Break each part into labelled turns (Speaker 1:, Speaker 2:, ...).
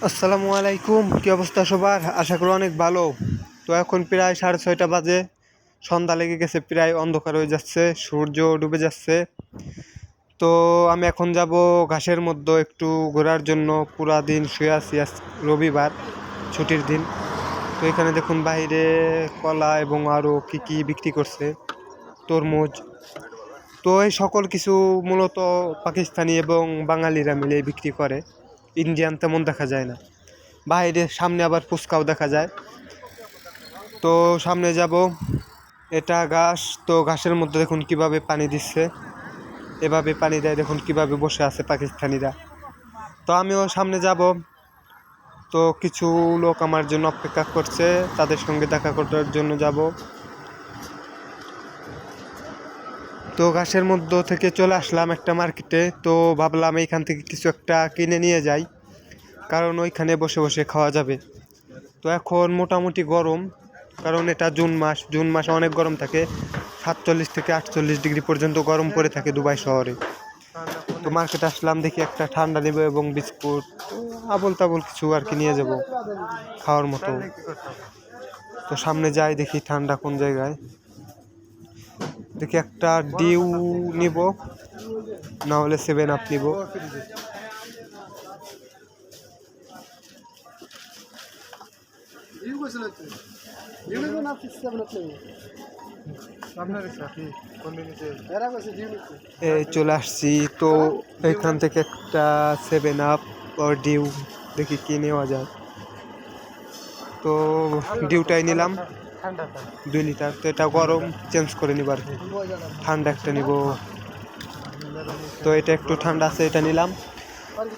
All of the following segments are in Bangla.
Speaker 1: আসসালামু আলাইকুম, কি অবস্থা সবার? আশা করি অনেক ভালো। তো এখন প্রায় 6:30 বাজে, সন্ধ্যা লেগে গেছে, প্রায় অন্ধকার হয়ে যাচ্ছে, সূর্য ডুবে যাচ্ছে। তো আমি এখন যাব ঘাসের মধ্যে একটু ঘোরার জন্য। পুরা দিন শুয়ে আছি, আজ রবিবার, ছুটির দিন। তো এখানে দেখুন বাইরে কলা এবং আরও কি কি বিক্রি করছে, তরমুজ। তো এই সকল কিছু মূলত পাকিস্তানি এবং বাঙালিরা মিলে বিক্রি করে, ইন্ডিয়ান তেমন দেখা যায় না। বাইরে সামনে আবার ফুচকাও দেখা যায়। তো সামনে যাব, এটা ঘাস। তো ঘাসের মধ্যে দেখুন কিভাবে পানি দিচ্ছে, এভাবে পানি দেয়, দেখুন কিভাবে বসে আছে পাকিস্তানিরা। তো আমিও সামনে যাব। তো কিছু লোক আমার জন্য অপেক্ষা করছে, তাদের সঙ্গে দেখা করার জন্য যাব। তো ঘাসের মধ্যে থেকে চলে আসলাম একটা মার্কেটে। তো ভাবলাম এইখান থেকে কিছু একটা কিনে নিয়ে যাই, কারণ ওইখানে বসে বসে খাওয়া যাবে। তো এখন মোটামুটি গরম, কারণ এটা জুন মাসে অনেক গরম থাকে, 47 থেকে 48 ডিগ্রি পর্যন্ত গরম পড়ে থাকে দুবাই শহরে। তো মার্কেটে আসলাম, দেখি একটা ঠান্ডা নেব এবং বিস্কুট, আবল তাবল কিছু আর কি নিয়ে যাব খাওয়ার মতো। তো সামনে যাই, দেখি ঠান্ডা কোন জায়গায়। দেখি একটা ডিউ নিব, না হলে 7 আপ নিব। চলে আসছি। তো এখান থেকে একটা 7 আপ আর ডিউ দেখি কি নেওয়া যায়। তো ডিউটাই নিলাম 2 লিটার। তো এটা গরম, চেঞ্জ করে নিবার, ঠান্ডা একটা নিব। তো এটা একটু ঠান্ডা আছে, এটা নিলাম।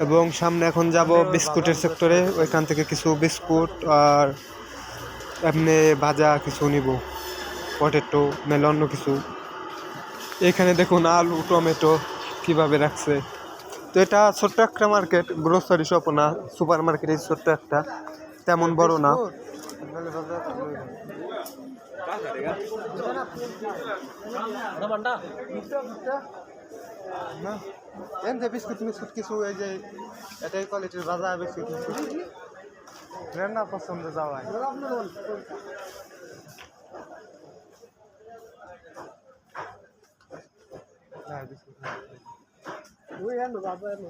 Speaker 1: এবং সামনে এখন যাব বিস্কুটের সেক্টরে, ওইখান থেকে কিছু বিস্কুট আর এমনি ভাজা কিছু নিব, পটেটো মেলে অন্য কিছু। এখানে দেখুন আলু টমেটো কিভাবে রাখছে। তো এটা ছোট্ট একটা মার্কেট, গ্রোসারি শপ না, সুপার মার্কেট, ছোট্ট একটা, তেমন বড় না। বিস্কুট মিস্কুট কিছু, এই যে এটাই কোয়ালিটির ভাজা বিস্কুট না পছন্দ যাওয়ায়।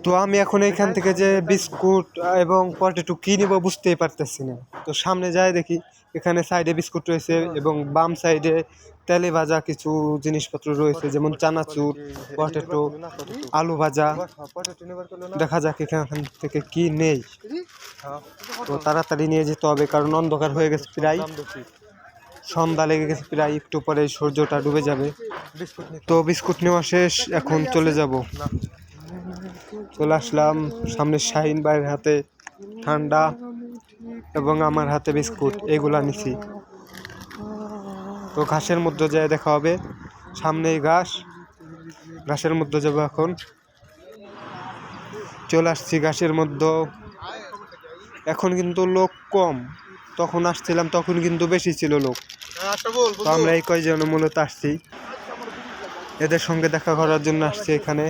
Speaker 1: তো আমি এখন এইখান থেকে যে বিস্কুট এবং পটেটো কি নিব বুঝতেই পারতেছি না। তো সামনে যাই, দেখি এখানে সাইডে বিস্কুট রয়েছে এবং বাম সাইডে তেলে ভাজা কিছু জিনিসপত্র রয়েছে, যেমন চানাচুর, পটেটো, আলু ভাজা। দেখা যাক এখান থেকে কি নেই। তো তাড়াতাড়ি নিয়ে যেতে হবে, কারণ অন্ধকার হয়ে গেছে, প্রায় সন্ধ্যা লেগে গেছে, প্রায় একটু পরে সূর্যটা ডুবে যাবে। তো বিস্কুট নেওয়া শেষ, এখন চলে যাব। চলে আসলাম সামনে, শাহিন ভাইয়ের হাতে ঠান্ডা এবং আমার হাতে বিস্কুট, এগুলা নিছি। তো ঘাসের মধ্যে যায় দেখা হবে, সামনেই ঘাসের মধ্যে যাব এখন। চলে আসছি ঘাসের মধ্যে। এখন কিন্তু লোক কম, তখন আসছিলাম তখন কিন্তু বেশি ছিল লোক। তো আমরা এই কয়জন মূলত আসছি, এদের সঙ্গে দেখা করার জন্য আসছি এখানে।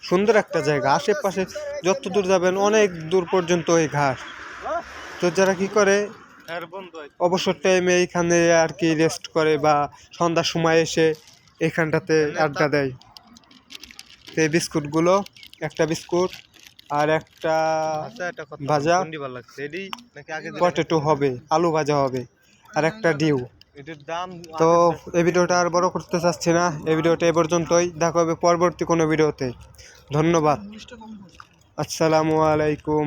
Speaker 1: সুন্দর একটা জায়গা, আশেপাশে যত দূর যাবেন অনেক দূর পর্যন্ত ওই ঘাস। তো যারা কি করে অবসর টাইমে এইখানে আর কি রেস্ট করে, বা সন্ধ্যার সময় এসে এইখানটাতে আড্ডা দেয়। তো এই বিস্কুটগুলো, একটা বিস্কুট আর একটা ভাজা, পটেটো হবে, আলু ভাজা হবে, আর একটা ডিউ। তো এই ভিডিওটা আর বড় করতে চাচ্ছি না, এই ভিডিওটা এ পর্যন্তই। দেখা হবে পরবর্তী কোনো ভিডিওতে। ধন্যবাদ। আসসালামু আলাইকুম।